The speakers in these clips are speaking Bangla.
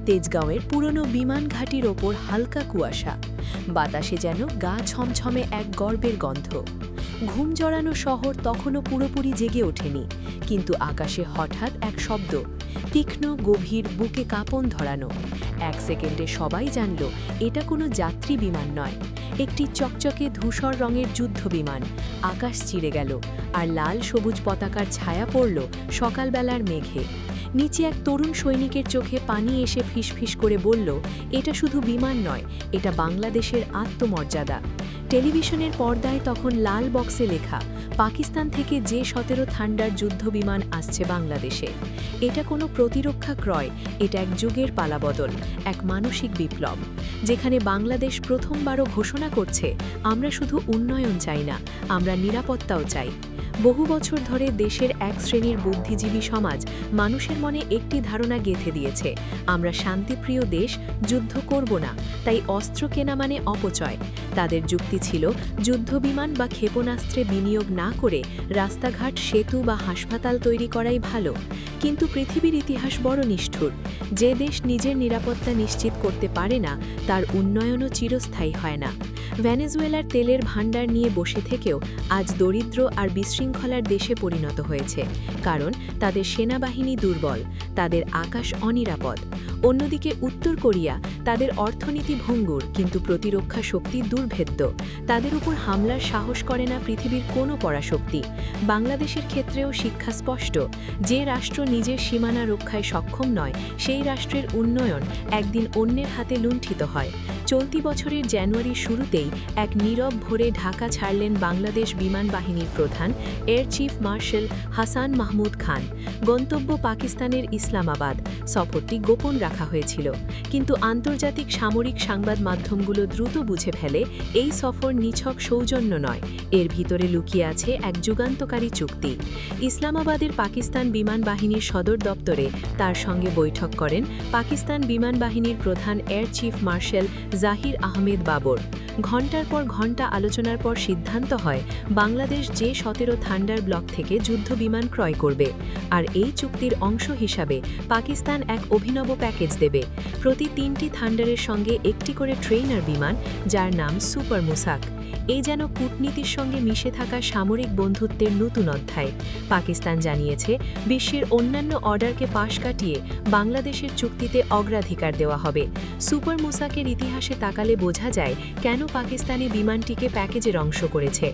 তেজগাঁওয়ের পুরনো বিমান ঘাঁটির ওপর হালকা কুয়াশা, বাতাসে যেন গা ছমছমে এক গর্বের গন্ধ। ঘুম জড়ানো শহর তখনও পুরোপুরি জেগে ওঠেনি, কিন্তু আকাশে হঠাৎ এক শব্দ, তীক্ষ্ণ গভীর, বুকে কাঁপন ধরানো। এক সেকেন্ডে সবাই জানল এটা কোনো যাত্রী বিমান নয়, একটি চকচকে ধূসর রঙের যুদ্ধ বিমান। আকাশ চিরে গেল, আর লাল সবুজ পতাকার ছায়া পড়ল সকালবেলার মেঘে। নিচে এক তরুণ সৈনিকের চোখে পানি এসে ফিসফিস করে বলল, এটা শুধু বিমান নয়, এটা বাংলাদেশের আত্মমর্যাদা। টেলিভিশনের পর্দায় তখন লাল বক্সে লেখা, পাকিস্তান থেকে যে 17 থান্ডার যুদ্ধ বিমান আসছে বাংলাদেশে। এটা কোনো প্রতিরক্ষা ক্রয়, এটা এক যুগের পালাবদল, এক মানসিক বিপ্লব, যেখানে বাংলাদেশ প্রথমবারও ঘোষণা করছে, আমরা শুধু উন্নয়ন চাই না, আমরা নিরাপত্তাও চাই। বহু বছর ধরে দেশের এক শ্রেণীর বুদ্ধিজীবী সমাজ মানুষের মনে একটি ধারণা গেঁথে দিয়েছে, আমরা শান্তিপ্রিয় দেশ, যুদ্ধ করব না, তাই অস্ত্র কেনা মানে অপচয়। তাদের যুক্তি ছিল, যুদ্ধবিমান বা ক্ষেপণাস্ত্রে বিনিয়োগ না করে রাস্তাঘাট, সেতু বা হাসপাতাল তৈরি করাই ভালো। কিন্তু পৃথিবীর ইতিহাস বড় নিষ্ঠুর। যে দেশ নিজের নিরাপত্তা নিশ্চিত করতে পারে না, তার উন্নয়নও চিরস্থায়ী হয় না। ভেনেজুয়েলার তেলের ভাণ্ডার নিয়ে বসে থেকেও আজ দরিদ্র আর বিশৃঙ্খলার দেশে পরিণত হয়েছে, কারণ তাদের সেনাবাহিনী দুর্বল, তাদের আকাশ অনিরাপদ। অন্যদিকে উত্তর কোরিয়া, তাদের অর্থনীতি ভঙ্গুর, কিন্তু প্রতিরক্ষা শক্তি দুর্ভেদ্য। তাদের উপর হামলার সাহস করে না পৃথিবীর কোনো পরাশক্তি। বাংলাদেশের ক্ষেত্রেও শিক্ষা স্পষ্ট, যে রাষ্ট্র নিজের সীমানা রক্ষায় সক্ষম নয়, সেই রাষ্ট্রের উন্নয়ন একদিন অন্যের হাতে লুণ্ঠিত হয়। চলতি বছরের জানুয়ারির শুরুতেই এক নীরব ভোরে ঢাকা ছাড়লেন বাংলাদেশ বিমান বাহিনীর প্রধান air chief marshal Hasan Mahmud Khan. গন্তব্য পাকিস্তানের ইসলামাবাদ। সফরটি গোপন রাখা হয়েছিল, কিন্তু আন্তর্জাতিক সামরিক সংবাদ মাধ্যমগুলো দ্রুত বুঝে ফেলে এই সফর নিছক সৌজন্য নয়, এর ভিতরে লুকিয়ে আছে এক যুগান্তকারী চুক্তি। ইসলামাবাদের পাকিস্তান বিমান বাহিনীর সদর দপ্তরে তার সঙ্গে বৈঠক করেন পাকিস্তান বিমান বাহিনীর প্রধান এয়ার চিফ মার্শাল জাহির আহমেদ বাবর। ঘণ্টার পর ঘণ্টা আলোচনার পর সিদ্ধান্ত হয়, বাংলাদেশ যে 17 থান্ডার ব্লক থেকে যুদ্ধ বিমান ক্রয় করবে, আর এই চুক্তির অংশ হিসাবে পাকিস্তান এক অভিনব প্যাকেজ দেবে। প্রতি 3টি থান্ডারের সঙ্গে একটি করে ট্রেইনার বিমান, যার নাম সুপার মুসাক। এই যেন কূটনীতির সঙ্গে মিশে থাকা সামরিক বন্ধুত্বের নতুন অধ্যায়। পাকিস্তান জানিয়েছে, বিশ্বের অন্যান্য অর্ডারকে পাশ কাটিয়ে বাংলাদেশের চুক্তিতে অগ্রাধিকার দেওয়া হবে। সুপার মুসাকের ইতিহাসে তাকালে বোঝা যায় কেন পাকিস্তানি বিমানটিকে প্যাকেজের অংশ করেছে।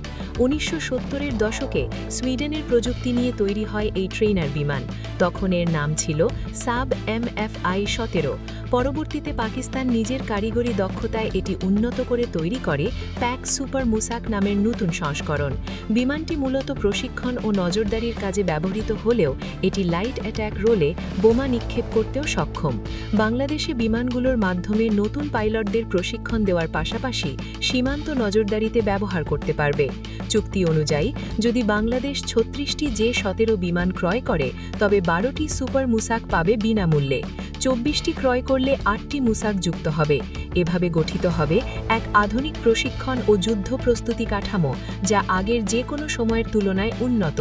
1970-এর দশকে সুইডেনের প্রযুক্তি নিয়ে তৈরি হয় এই ট্রেইনার বিমান। তখন এর নাম ছিল সাব MFI-17। পরবর্তীতে পাকিস্তান নিজের কারিগরি দক্ষতায় এটি উন্নত করে তৈরি করে প্যাক সুপার মুসাক নামের নতুন সংস্করণ। বিমানটি মূলত প্রশিক্ষণ ও নজরদারির কাজে ব্যবহৃত হলেও এটি লাইট অ্যাট্যাক রোলে বোমা নিক্ষেপ করতেও সক্ষম। বাংলাদেশে বিমানগুলোর মাধ্যমে নতুন পাইলটদের প্রশিক্ষণ দেওয়ার পাশাপাশি সীমান্ত নজরদারিতে ব্যবহার করতে পারবে। চুক্তি অনুযায়ী, যদি বাংলাদেশ 36টি যে-17 বিমান ক্রয় করে, তবে 12টি সুপার মুসাক পাবে বিনামূল্যে। 24টি ক্রয় করলে 8টি মুসাক যুক্ত হবে। এভাবে গঠিত হবে এক আধুনিক প্রশিক্ষণ ও যুদ্ধ প্রস্তুতি কাঠামো, যা আগের যে কোনো সময়ের তুলনায় উন্নত।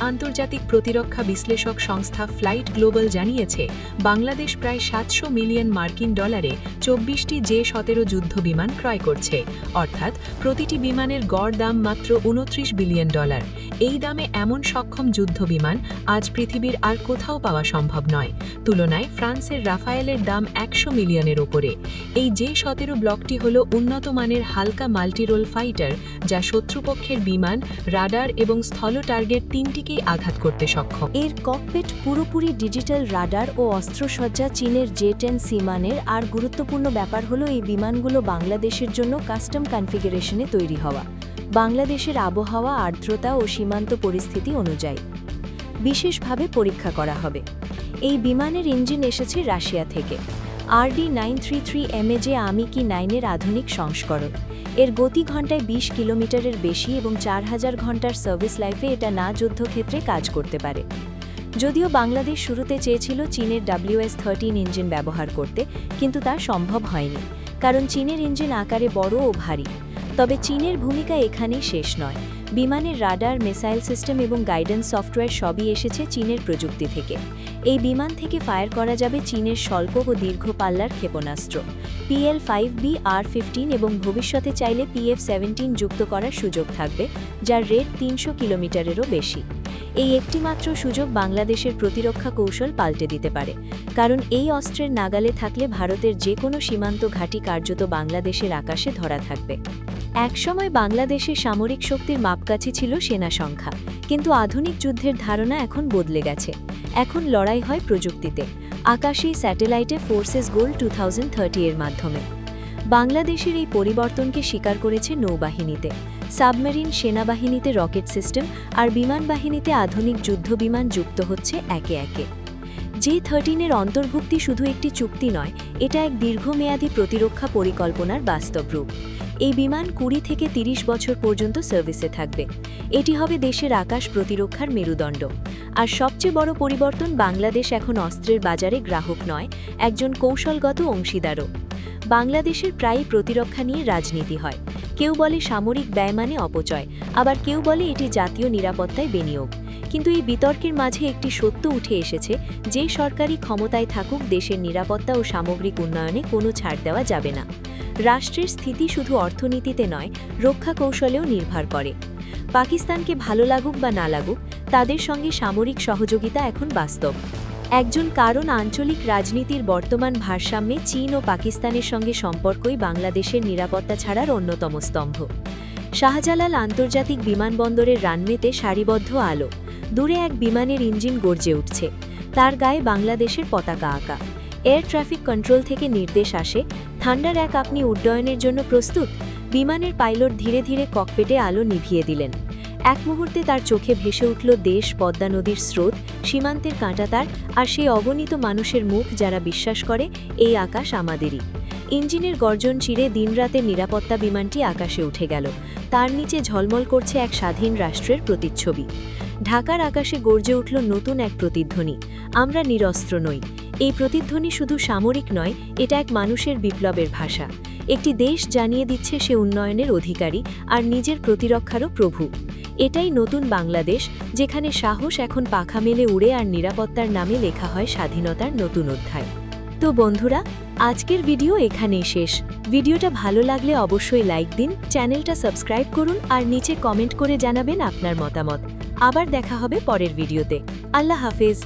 আন্তর্জাতিক প্রতিরক্ষা বিশ্লেষক সংস্থা ফ্লাইট গ্লোবাল জানিয়েছে, বাংলাদেশ প্রায় 700 মিলিয়ন মার্কিন ডলারে 24টি যে-17 যুদ্ধ বিমান ক্রয় করছে, অর্থাৎ প্রতিটি বিমানের গড় দাম মাত্র $29 বিলিয়ন। এই দামে এমন সক্ষম যুদ্ধ বিমান আজ পৃথিবীর আর কোথাও পাওয়া সম্ভব নয়। তুলনায় ফ্রান্সের রাফায়েলের দাম 100 মিলিয়নের ওপরে। এই যে-17 ব্লকটি হল উন্নত মানের হালকা মাল্টিরোল ফাইটার, যা শত্রুপক্ষের বিমান, রাডার এবং স্থল টার্গেট তিনটিকেই আঘাত করতে সক্ষম। এর ককপিট পুরোপুরি ডিজিটাল রাডার ও অস্ত্রসজ্জা চীনের J-10 বিমানের। আর গুরুত্বপূর্ণ ব্যাপার হলো, এই বিমানগুলো বাংলাদেশের জন্য কাস্টম কনফিগারেশনে তৈরি হওয়া, বাংলাদেশের আবহাওয়া, আর্দ্রতা ও সীমান্ত পরিস্থিতি অনুযায়ী বিশেষভাবে পরীক্ষা করা হবে। এই বিমানের ইঞ্জিন এসেছে রাশিয়া থেকে, RD-933 MAJ AMIC 9-এর আধুনিক সংস্করণ। এর গতি ঘন্টায় 20 কিলোমিটারের বেশি এবং 4000 ঘন্টার সার্ভিস লাইফে এটা না যুদ্ধক্ষেত্রে কাজ করতে পারে। যদিও বাংলাদেশ শুরুতে চেয়েছিল চীনের WS-13 ইঞ্জিন ব্যবহার করতে, কিন্তু তা সম্ভব হয়নি, কারণ চীনের ইঞ্জিন আকারে বড় ও ভারী। তবে চীনের ভূমিকা এখানেই শেষ নয়। বিমানের রাডার, মিসাইল সিস্টেম এবং গাইডেন্স সফটওয়্যার সবই এসেছে চীনের প্রযুক্তি থেকে। এই বিমান থেকে ফায়ার করা যাবে চীনের স্বল্প ও দীর্ঘ পাল্লার ক্ষেপণাস্ত্র PL-5B R-15 এবং ভবিষ্যতে চাইলে PF-17 যুক্ত করার সুযোগ থাকবে, যার রেট 300 কিলোমিটারেরও বেশি। এই একটিমাত্র সুযোগ বাংলাদেশের প্রতিরক্ষা কৌশল পাল্টে দিতে পারে, কারণ এই অস্ত্রের নাগালে থাকলে ভারতের যে কোনো সীমান্ত ঘাঁটি কার্যত বাংলাদেশের আকাশে ধরা থাকবে। একসময় বাংলাদেশের সামরিক শক্তির মাপকাঠি ছিল সেনা সংখ্যা, কিন্তু আধুনিক যুদ্ধের ধারণা এখন বদলে গেছে। এখন লড়াই হয় প্রযুক্তিতে, আকাশী স্যাটেলাইটে ফোর্সেস গোল 2030 এর মাধ্যমে। বাংলাদেশের এই পরিবর্তনকে স্বীকার করেছে নৌবাহিনীতে, সাবমেরিন, সেনাবাহিনীতে রকেট সিস্টেম আর বিমান বাহিনীতে আধুনিক যুদ্ধবিমান যুক্ত হচ্ছে একে একে। J-13 অন্তর্ভুক্তি শুধু একটি চুক্তি নয়, এটা এক দীর্ঘমেয়াদী প্রতিরক্ষা পরিকল্পনার বাস্তব রূপ। এই বিমান 20 থেকে 30 বছর পর্যন্ত সার্ভিসে থাকবে। এটি হবে দেশের আকাশ প্রতিরক্ষার মেরুদণ্ড। আর সবচেয়ে বড় পরিবর্তন, বাংলাদেশ এখন অস্ত্রের বাজারে গ্রাহক নয়, একজন কৌশলগত অংশীদারও। বাংলাদেশের প্রায়ই প্রতিরক্ষা নিয়ে রাজনীতি হয়। কেউ বলে সামরিক ব্যয় মানে অপচয়, আবার কেউ বলে এটি জাতীয় নিরাপত্তায় বিনিয়োগ। কিন্তু এই বিতর্কের মাঝে একটি সত্য উঠে এসেছে, যে সরকারি ক্ষমতায় থাকুক, দেশের নিরাপত্তা ও সামগ্রিক উন্নয়নে কোনো ছাড় দেওয়া যাবে না। রাষ্ট্রের স্থিতি শুধু অর্থনীতিতে নয়, রক্ষা কৌশলেও নির্ভর করে। পাকিস্তানকে ভালো লাগুক বা না লাগুক, তাদের সঙ্গে সামরিক সহযোগিতা এখন বাস্তব। কারণ আঞ্চলিক রাজনীতির বর্তমান ভারসাম্যে চীন ও পাকিস্তানের সঙ্গে সম্পর্কই বাংলাদেশের নিরাপত্তা ছাড়ার অন্যতম স্তম্ভ। শাহজালাল আন্তর্জাতিক বিমানবন্দরের রানওয়েতে সারিবদ্ধ আলো, দূরে এক বিমানের ইঞ্জিন গর্জে উঠছে, তার গায়ে বাংলাদেশের পতাকা আঁকা। এয়ার ট্রাফিক কন্ট্রোল থেকে নির্দেশ আসে, থান্ডার 1, আপনি উড্ডয়নের জন্য প্রস্তুত। বিমানের পাইলট ধীরে ধীরে ককপিটে আলো নিভিয়ে দিলেন। এক মুহূর্তে তার চোখে ভেসে উঠল দেশ, পদ্মা নদীর স্রোত, সীমান্তের কাঁটাতার আর সেই অগণিত মানুষের মুখ যারা বিশ্বাস করে এই আকাশ আমাদেরই। ইঞ্জিনের গর্জন চিরে দিনরাতের নিরাপত্তা বিমানটি আকাশে উঠে গেল। তার নিচে ঝলমল করছে এক স্বাধীন রাষ্ট্রের প্রতিচ্ছবি। ঢাকার আকাশে গর্জে উঠল নতুন এক প্রতিধ্বনি, আমরা নিরস্ত্র নই। এই প্রতিধ্বনি শুধু সামরিক নয়, এটা এক মানুষের বিপ্লবের ভাষা। একটি দেশ জানিয়ে দিচ্ছে সে উন্নয়নের অধিকারী আর নিজের প্রতিরক্ষারও প্রভু। এটাই নতুন বাংলাদেশ, যেখানে সাহস এখন পাখা মেলে উড়ে আর নিরাপত্তার নামে লেখা হয় স্বাধীনতার নতুন অধ্যায়। তো বন্ধুরা, আজকের ভিডিও এখানেই শেষ। ভিডিওটা ভালো লাগলে অবশ্যই লাইক দিন, চ্যানেলটা সাবস্ক্রাইব করুন আর নিচে কমেন্ট করে জানাবেন আপনার মতামত। আবার দেখা হবে পরের ভিডিওতে। আল্লাহ হাফেজ।